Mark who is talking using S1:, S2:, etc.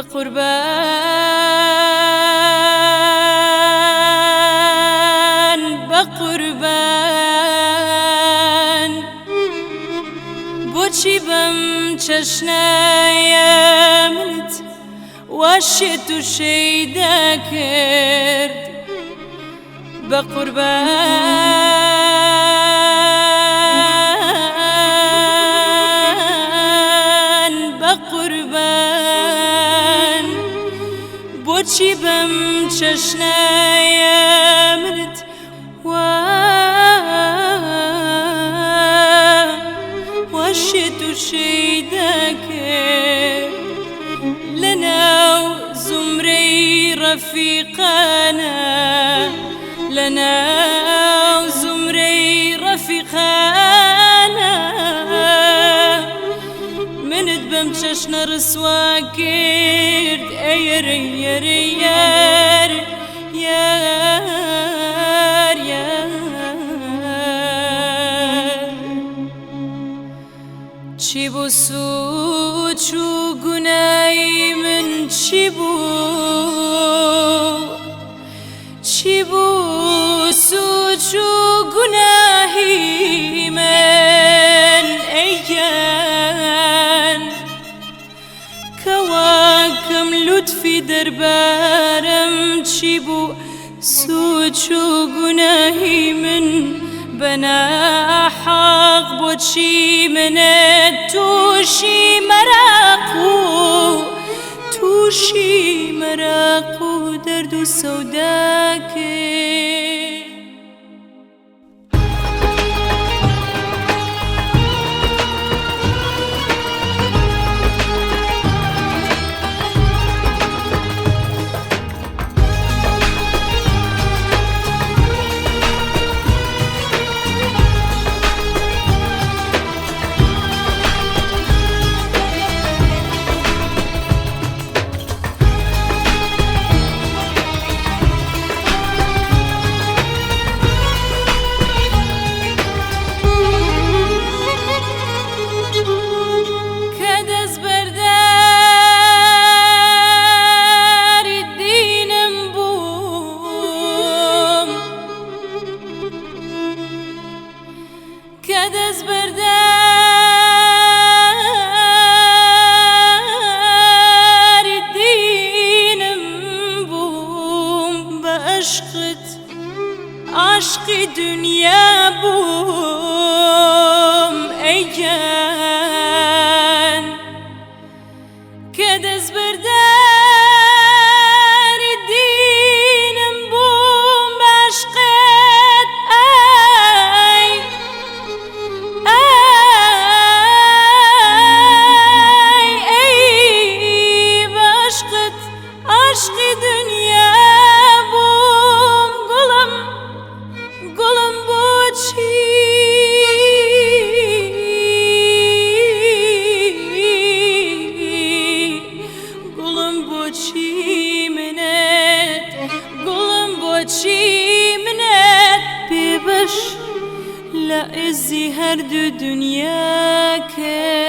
S1: بقربان بقربان بۆچی بەم چەشنایە منت واشێ تووشەی دەکرد بقربان بقربان بۆچی بەم چەشنایە منت واشێ تووشەی دەکرد لەناو زومرەی ڕەفیقانە لەناو زومرەی ڕەفیقانە منت بەم چەشنە ڕسوا کرد ئەیەر ئەیەر ئەیەر یار یار چی بوو سوچ و گونای من چی بوو چی بوو سوچ و گوناهی من ئەیان کەواکەم لوتفی دەربارەم چی بوو سوچ و گوناهی من بەناحەق بۆچی منت تووشی مەراق و دەرد و سەودا کرد عاشقی دنیا بووم ئەیان کە دەستبەرداری دینم بووم باشقت ئای باشقت عاشقی دنیا بێبەش لە ئێزی هەردوو دنیا کرد